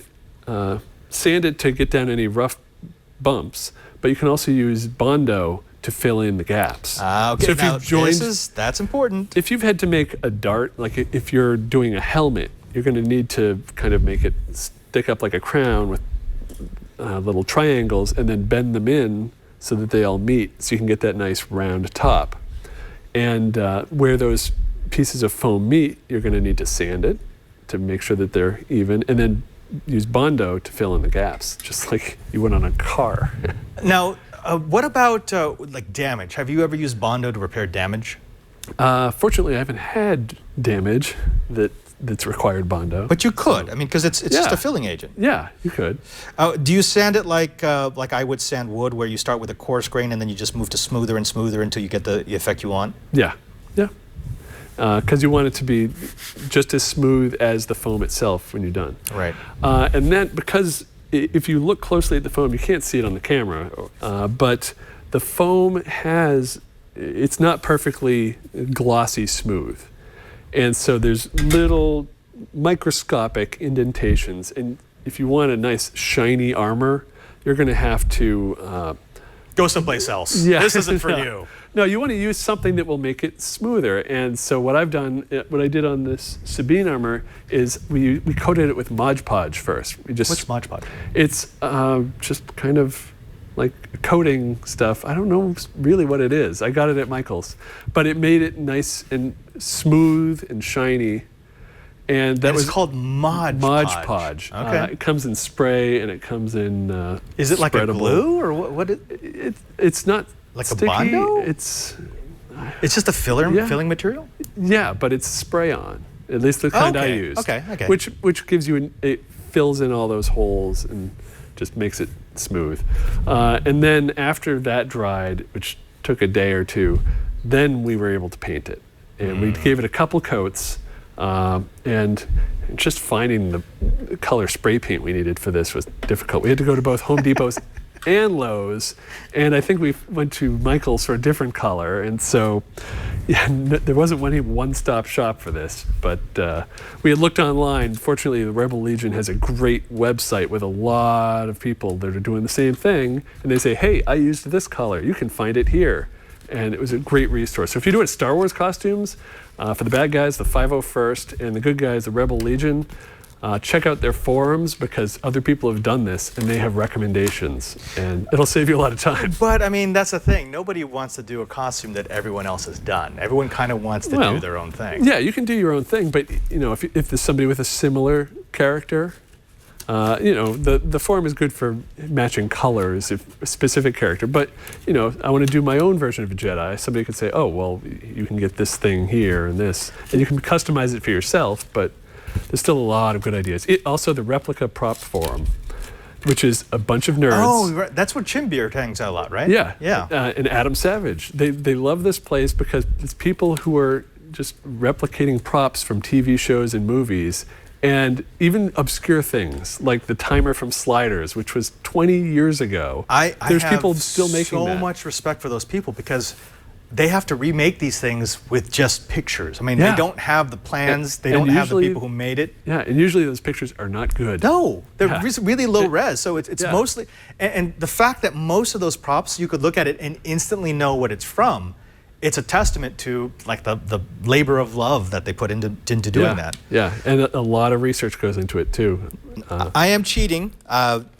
sand it to get down any rough bumps, but you can also use Bondo to fill in the gaps. Okay. So if now, you've joined, that's important. If you've had to make a dart, like if you're doing a helmet, you're going to need to kind of make it stick up like a crown with little triangles and then bend them in so that they all meet, so you can get that nice round top. And where those pieces of foam meet, you're going to need to sand it to make sure that they're even, and then use Bondo to fill in the gaps, just like you would on a car. Now, what about like damage? Have you ever used Bondo to repair damage? Fortunately, I haven't had damage that's required Bondo. But you could. I mean, because it's just a filling agent. Yeah, you could. Do you sand it like I would sand wood, where you start with a coarse grain and then you just move to smoother and smoother until you get the effect you want? Yeah. Because you want it to be just as smooth as the foam itself when you're done. Right. And then, because if you look closely at the foam, you can't see it on the camera, but the foam it's not perfectly glossy smooth. And so there's little microscopic indentations. And if you want a nice shiny armor, you're going to have to go someplace else. Yeah. This isn't for you. No, you want to use something that will make it smoother. And so what I did on this Sabine armor is we coated it with Modge Podge first. What's Modge Podge? It's just kind of like coating stuff. I don't know really what it is. I got it at Michael's, but it made it nice and smooth and shiny. And that was called Modge Podge. Okay. It comes in spray and it comes in. Is it like a spreadable. glue or what? It's not like sticky. A Bondo? It's just a filling material. Yeah, but it's spray on. At least the kind I use. Okay. Which gives you it fills in all those holes and just makes it smooth. And then after that dried, which took a day or two, then we were able to paint it. And we gave it a couple coats, and just finding the color spray paint we needed for this was difficult. We had to go to both Home Depots and Lowe's, and I think we went to Michael's for a different color, and so there wasn't any one-stop shop for this, but we had looked online. Fortunately, the Rebel Legion has a great website with a lot of people that are doing the same thing, and they say, hey, I used this color, you can find it here, and it was a great resource. So if you're doing Star Wars costumes, for the bad guys, the 501st, and the good guys, the Rebel Legion, check out their forums, because other people have done this and they have recommendations, and it'll save you a lot of time. But I mean, that's the thing. Nobody wants to do a costume that everyone else has done. Everyone kind of wants to do their own thing. Yeah, you can do your own thing, but if there's somebody with a similar character, the forum is good for matching colors, if a specific character. But I want to do my own version of a Jedi. Somebody could say, oh, well, you can get this thing here and this, and you can customize it for yourself. But there's still a lot of good ideas. Also, the Replica Prop Forum, which is a bunch of nerds. Oh, right. That's what Chimbeard hangs out a lot, right? Yeah. Yeah. And Adam Savage. They love this place because it's people who are just replicating props from TV shows and movies, and even obscure things like the timer from Sliders, which was 20 years ago. There's people still making that. So much respect for those people, because they have to remake these things with just pictures. I mean, they don't have the plans. They don't have the people who made it. Yeah, and usually those pictures are not good. No, they're really low res. So it's mostly, and the fact that most of those props, you could look at it and instantly know what it's from, it's a testament to like the labor of love that they put into doing that. Yeah, and a lot of research goes into it too. I am cheating.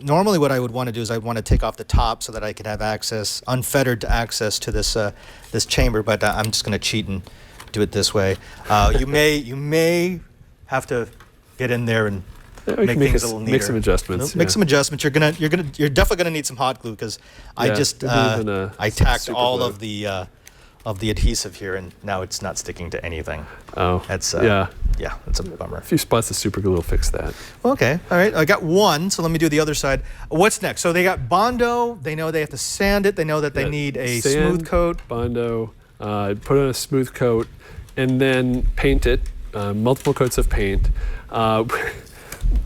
Normally what I would want to do is I want to take off the top so that I could have access, unfettered access to this this chamber, but I'm just going to cheat and do it this way. You may have to get in there and make things a little neater. Make some adjustments. Make some adjustments. You're definitely gonna need some hot glue, because I tacked all of the of the adhesive here, and now it's not sticking to anything. Oh, That's yeah. yeah, that's a bummer. A few spots of super glue will fix that. Okay, all right. I got one, so let me do the other side. What's next? So they got Bondo. They know they have to sand it. They know that they need a smooth coat. Bondo, put on a smooth coat, and then paint it. Multiple coats of paint.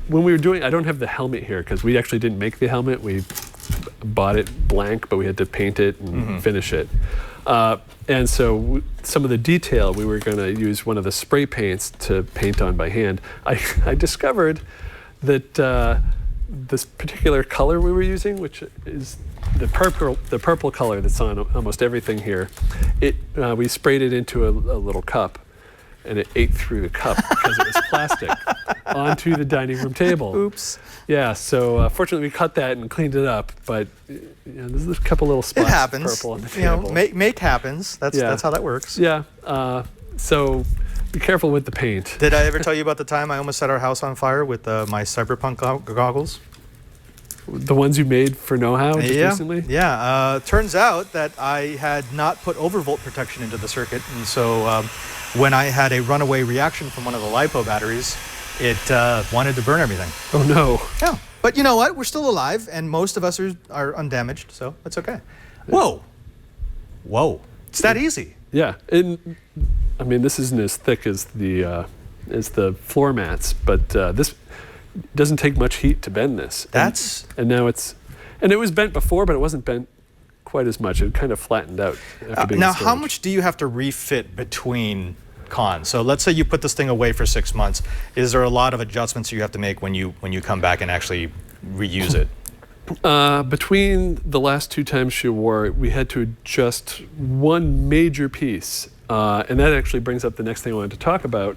When we were doing, I don't have the helmet here because we actually didn't make the helmet. We bought it blank, but we had to paint it and finish it. And so some of the detail, we were going to use one of the spray paints to paint on by hand. I discovered that this particular color we were using, which is the purple color that's on almost everything here, we sprayed it into a little cup, and it ate through the cup because it was plastic onto the dining room table. Oops. Yeah, so fortunately we cut that and cleaned it up, but there's a couple little spots It happens. of purple on the table. Make happens. That's how that works. Yeah, so be careful with the paint. Did I ever tell you about the time I almost set our house on fire with my cyberpunk goggles? The ones you made for Know-How just recently? Yeah. Turns out that I had not put overvolt protection into the circuit, and so when I had a runaway reaction from one of the LiPo batteries, it wanted to burn everything. Oh no. Yeah. But you know what? We're still alive, and most of us are undamaged, so it's okay. Whoa. It's that easy. Yeah, and I mean this isn't as thick as the floor mats, but this doesn't take much heat to bend this. And now it was bent before, but it wasn't bent quite as much. It kind of flattened out after being now, in storage. how much do you have to refit between cons? So let's say you put this thing away for 6 months. Is there a lot of adjustments you have to make when you come back and actually reuse it? Between the last 2 times she wore it, we had to adjust one major piece, and that actually brings up the next thing I wanted to talk about.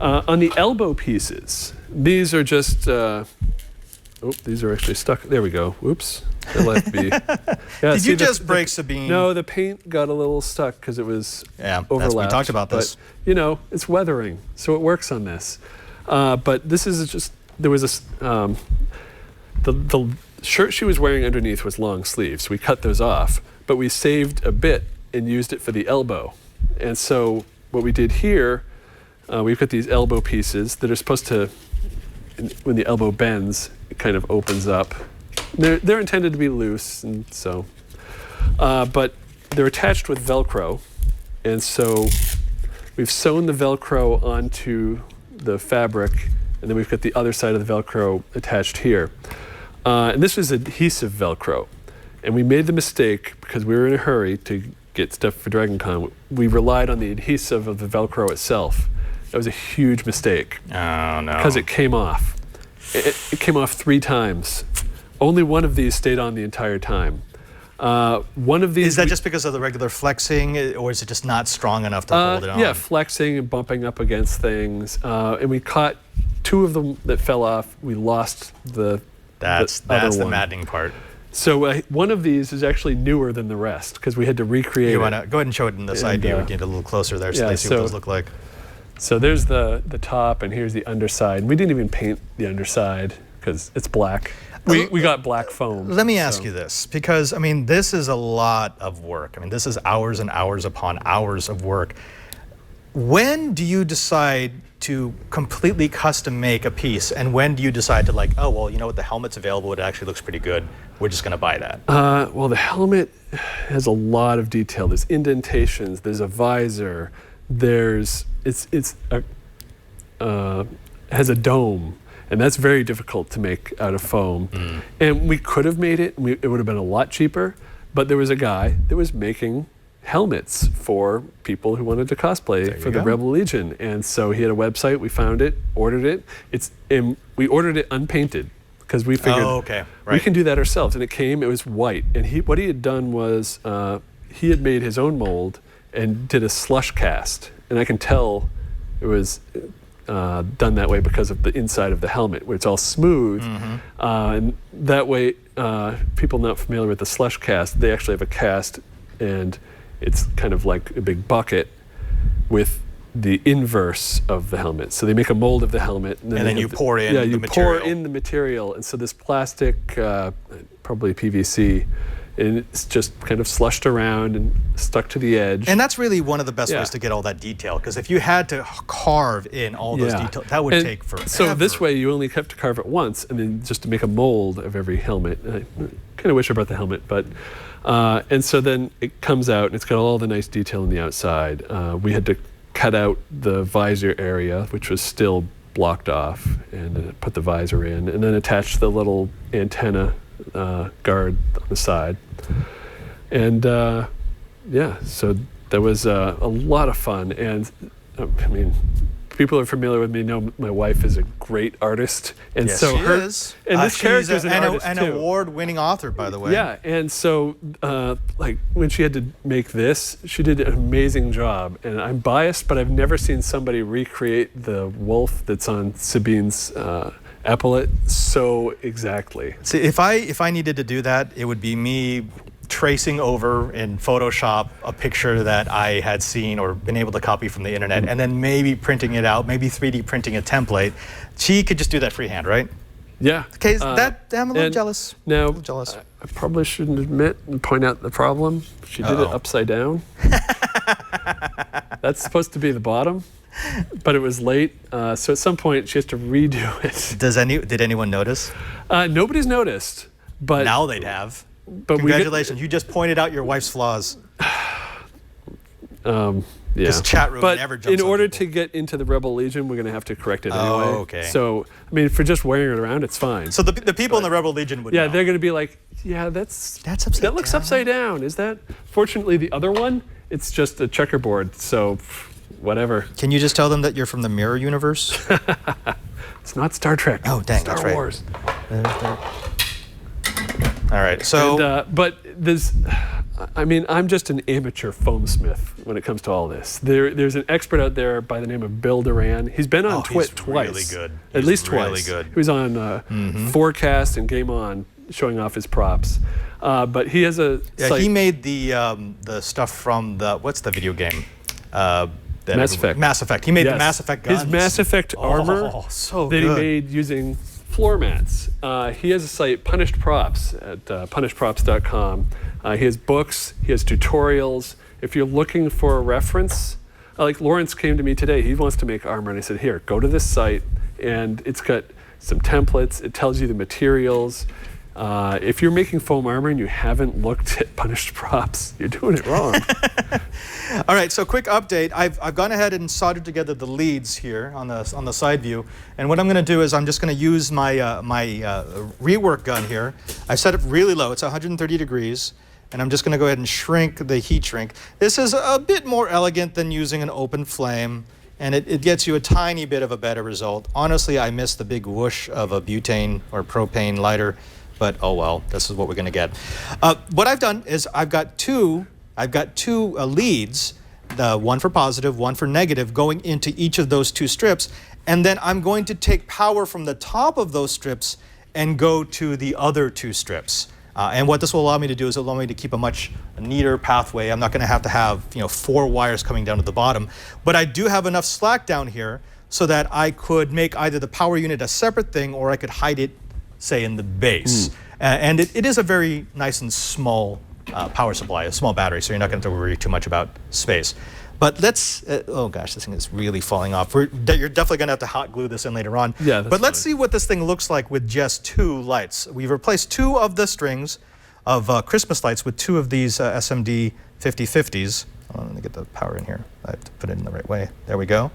On the elbow pieces, these are just, these are actually stuck. There we go. Oops. They'll have to be. Yeah, Did you just break Sabine? No, the paint got a little stuck because it was overlapped. We talked about this. But, it's weathering, so it works on this. But this is just, there was the shirt she was wearing underneath was long sleeves. We cut those off, but we saved a bit and used it for the elbow. And so what we did here, we've got these elbow pieces that are supposed to, when the elbow bends, it kind of opens up. They're intended to be loose, and so, but they're attached with Velcro, and so we've sewn the Velcro onto the fabric, and then we've got the other side of the Velcro attached here. And this was adhesive Velcro, and we made the mistake because we were in a hurry to get stuff for DragonCon. We relied on the adhesive of the Velcro itself. That was a huge mistake. Oh no! Because it came off. It came off 3 times. Only one of these stayed on the entire time. One of these. Is that just because of the regular flexing, or is it just not strong enough to hold it on? Yeah, flexing and bumping up against things. And we caught 2 of them that fell off. We lost the That's other the one. maddening part. So one of these is actually newer than the rest because we had to recreate You it. want to go ahead and show it in the side view and get a little closer there so they see what those look like. So there's the top, and here's the underside. We didn't even paint the underside because it's black. We got black foam. Let me ask you this, because I mean, this is a lot of work. I mean, this is hours and hours upon hours of work. When do you decide to completely custom make a piece, and when do you decide to like, oh well, you know what, the helmet's available, it actually looks pretty good, we're just going to buy that? Well, the helmet has a lot of detail. There's indentations. There's a visor. Has a dome, and that's very difficult to make out of foam. And we could have made it, and it would have been a lot cheaper, but there was a guy that was making helmets for people who wanted to cosplay for the Rebel Legion. And so he had a website, we found it, ordered it. We ordered it unpainted because we figured we can do that ourselves. And it came, it was white. And what he had done was he had made his own mold and did a slush cast. And I can tell it was done that way because of the inside of the helmet, where it's all smooth. And that way, people not familiar with the slush cast, they actually have a cast, and it's kind of like a big bucket with the inverse of the helmet. So they make a mold of the helmet, and then you pour in the material. pour in the material. And so this plastic, probably PVC, and it's just kind of slushed around and stuck to the edge. And that's really one of the best Yeah. ways to get all that detail, because if you had to carve in all those Yeah. details, that would And take forever. So this way, you only have to carve it once, and then just to make a mold of every helmet. I kind of wish I brought the helmet, but and so then it comes out, and it's got all the nice detail on the outside. We had to cut out the visor area, which was still blocked off, and put the visor in, and then attach the little antenna guard on the side. And yeah, so that was a lot of fun. And I mean, people who are familiar with me know my wife is a great artist, and Yes, so she her is. and this She's character's an artist an too. award-winning author, by the way. Yeah, and so like when she had to make this, she did an amazing job. And I'm biased, but I've never seen somebody recreate the wolf that's on Sabine's epaulet so exactly. See, if I needed to do that, it would be me tracing over in Photoshop a picture that I had seen or been able to copy from the internet, and then maybe printing it out, maybe 3D printing a template. She could just do that freehand, right? Yeah. Okay, I'm a little and jealous. Now, A little jealous. I probably shouldn't admit and point out the problem. She did it Uh-oh. upside down. That's supposed to be the bottom, but it was late. So at some point, she has to redo it. Did anyone notice? Nobody's noticed, but Now they'd have. But Congratulations, you just pointed out your wife's flaws. Yeah. This chat room But never jumps in on order people. to get into the Rebel Legion, we're going to have to correct it Oh, anyway. okay. So, I mean, for just wearing it around, it's fine. So the people in the Rebel Legion would yeah, know. they're going to be like, yeah, That's upside that looks down. upside down. Is that? Fortunately, the other one, it's just a checkerboard. So, whatever. Can you just tell them that you're from the Mirror Universe? It's not Star Trek. Oh, dang, Star that's right. Wars. All right, so And, but there's, I mean, I'm just an amateur foam smith when it comes to all this. There's an expert out there by the name of Bill Duran. He's been on he's Twit twice. really good. At He's least really twice. good. He was on Forecast and Game On showing off his props. But he has a site. he made the stuff from what's the video game? Mass Effect. Mass Effect. He made the Yes. Mass Effect guns. His Mass Effect armor so that good. he made using floor mats. He has a site, Punished Props, at punishedprops.com. He has books, he has tutorials. If you're looking for a reference, like Lawrence came to me today, he wants to make armor, and I said, here, go to this site, and it's got some templates, it tells you the materials. If you're making foam armor and you haven't looked at Punished Props, you're doing it wrong. All right, so quick update. I've gone ahead and soldered together the leads here on the side view, and what I'm going to do is I'm just going to use my rework gun here. I set it really low. It's 130 degrees, and I'm just going to go ahead and shrink the heat shrink. This is a bit more elegant than using an open flame, and it gets you a tiny bit of a better result. Honestly, I miss the big whoosh of a butane or propane lighter, but oh well, this is what we're going to get. What I've done is I've got two leads, one for positive, one for negative, going into each of those two strips, and then I'm going to take power from the top of those strips and go to the other two strips. And what this will allow me to do is allow me to keep a much neater pathway. I'm not going to have 4 wires coming down to the bottom, but I do have enough slack down here so that I could make either the power unit a separate thing, or I could hide it, say, in the base. And it is a very nice and small power supply, a small battery, so you're not going to have to worry too much about space. But let's, oh gosh, this thing is really falling off. You're definitely going to have to hot glue this in later on. Yeah, that's but let's fine. see what this thing looks like with just 2 lights. We've replaced 2 of the strings of Christmas lights with 2 of these SMD 5050s. Hold on, let me get the power in here. I have to put it in the right way. There we go.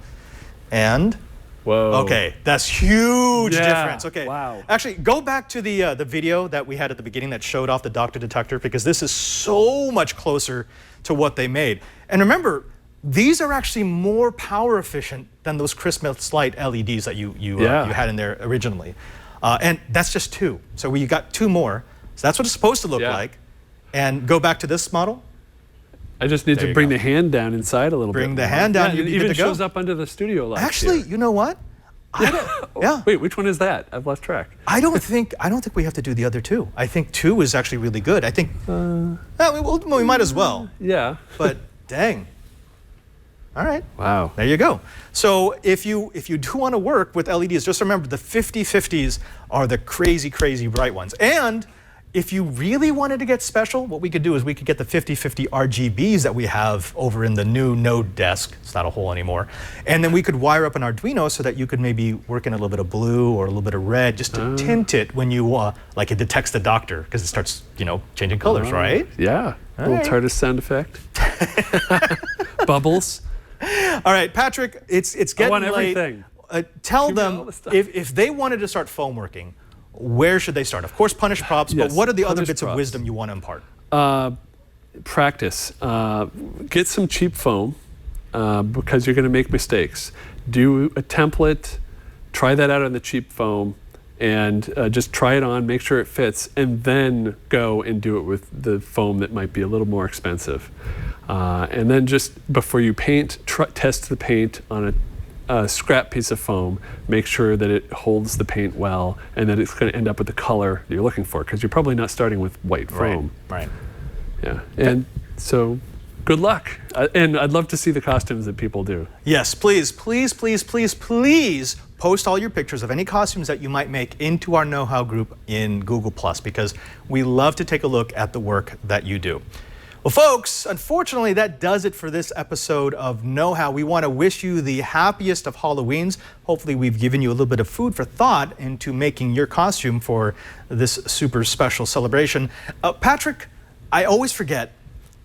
And Whoa. okay, that's huge Yeah, difference. Okay, wow. Actually, go back to the video that we had at the beginning that showed off the Dr. Detector, because this is so much closer to what they made. And remember, these are actually more power efficient than those Christmas light LEDs that you had in there originally. And that's just 2. So we got 2 more. So that's what it's supposed to look Yeah. like. And go back to this model. I just need There to you bring go. the hand down inside a little bit. Bring the more. hand down, Yeah, you'd it be good even to go. shows up under the studio lights. Actually, here. you know what? I don't, yeah. Wait, which one is that? I've lost track. I don't think we have to do the other 2. I think 2 is actually really good. I think we might as well. Yeah. But dang. All right. Wow. There you go. So if you do want to work with LEDs, just remember the 5050s are the crazy bright ones. And if you really wanted to get special, what we could do is we could get the 50/50 RGBs that we have over in the new Node desk. It's not a hole anymore. And then we could wire up an Arduino so that you could maybe work in a little bit of blue or a little bit of red just to tint it when you, like it detects the doctor because it starts, changing colors, right? Yeah. A little right. TARDIS sound effect. Bubbles. All right, Patrick, it's getting I want late. everything. Tell Give me all them the stuff. if they wanted to start foam working, where should they start? Of course, punish props, but Yes, what are the other punish bits of props. wisdom you want to impart? Practice. Get some cheap foam because you're going to make mistakes. Do a template, try that out on the cheap foam, and just try it on, make sure it fits, and then go and do it with the foam that might be a little more expensive. And then just before you paint, test the paint on a scrap piece of foam, make sure that it holds the paint well and that it's going to end up with the color you're looking for because you're probably not starting with white foam. Right. Yeah. And so good luck. And I'd love to see the costumes that people do. Yes, please, please, please, please, please post all your pictures of any costumes that you might make into our Know How group in Google+, because we love to take a look at the work that you do. Well, folks, unfortunately, that does it for this episode of Know How. We want to wish you the happiest of Halloweens. Hopefully, we've given you a little bit of food for thought into making your costume for this super special celebration. Patrick, I always forget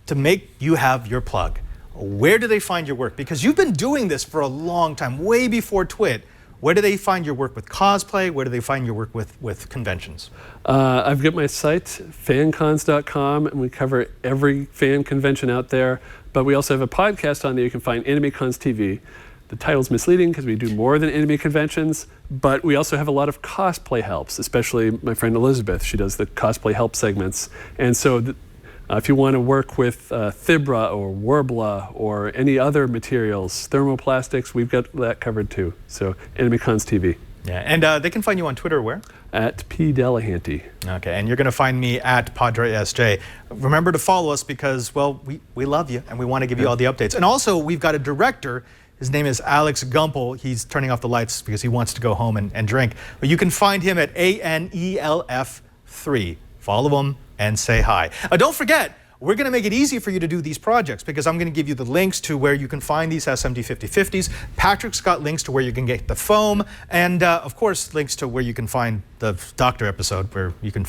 to make you have your plug. Where do they find your work? Because you've been doing this for a long time, way before Twit. Where do they find your work with cosplay? Where do they find your work with conventions? I've got my site, fancons.com, and we cover every fan convention out there. But we also have a podcast on there you can find, Anime Cons TV. The title's misleading because we do more than anime conventions, but we also have a lot of cosplay helps, especially my friend Elizabeth. She does the cosplay help segments. And so if you want to work with Thibra or Worbla or any other materials, thermoplastics, we've got that covered too. So Anime Cons TV. Yeah, and they can find you on Twitter where? At P. Delahanty. Okay, and you're going to find me at Padre SJ. Remember to follow us because, well, we love you and we want to give you all the updates. And also, we've got a director. His name is Alex Gumpel. He's turning off the lights because he wants to go home and drink. But you can find him at ANELF3. Follow him and say hi. Don't forget, we're going to make it easy for you to do these projects because I'm going to give you the links to where you can find these SMD 5050s. Patrick's got links to where you can get the foam, and of course, links to where you can find the doctor episode where you can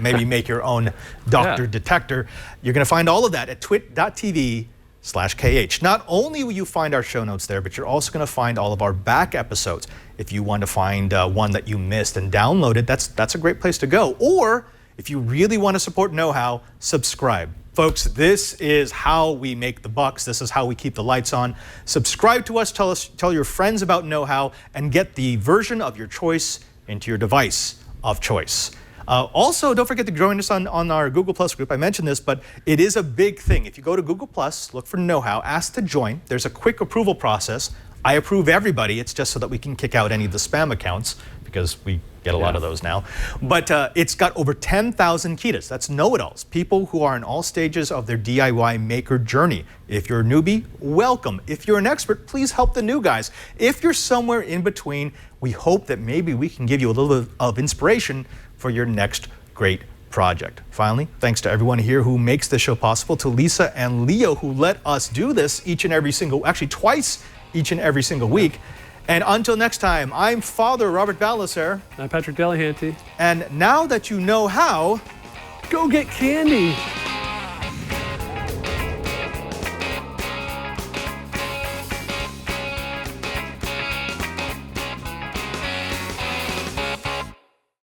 maybe make your own doctor detector. You're going to find all of that at twit.tv/KH. Not only will you find our show notes there, but you're also going to find all of our back episodes. If you want to find one that you missed and download it, that's a great place to go. Or if you really want to support Know How, subscribe. Folks, this is how we make the bucks. This is how we keep the lights on. Subscribe to us, tell your friends about Know How, and get the version of your choice into your device of choice. Also, don't forget to join us on our Google Plus group. I mentioned this, but it is a big thing. If you go to Google Plus, look for Know How, ask to join. There's a quick approval process. I approve everybody. It's just so that we can kick out any of the spam accounts because we get a lot of those now. But it's got over 10,000 Kitas. That's know-it-alls, people who are in all stages of their DIY maker journey. If you're a newbie, welcome. If you're an expert, please help the new guys. If you're somewhere in between, we hope that maybe we can give you a little bit of inspiration for your next great project. Finally, thanks to everyone here who makes this show possible, to Lisa and Leo who let us do this twice each and every single week. And until next time, I'm Father Robert Ballasare. I'm Patrick Delahanty. And now that you know how, Go get candy.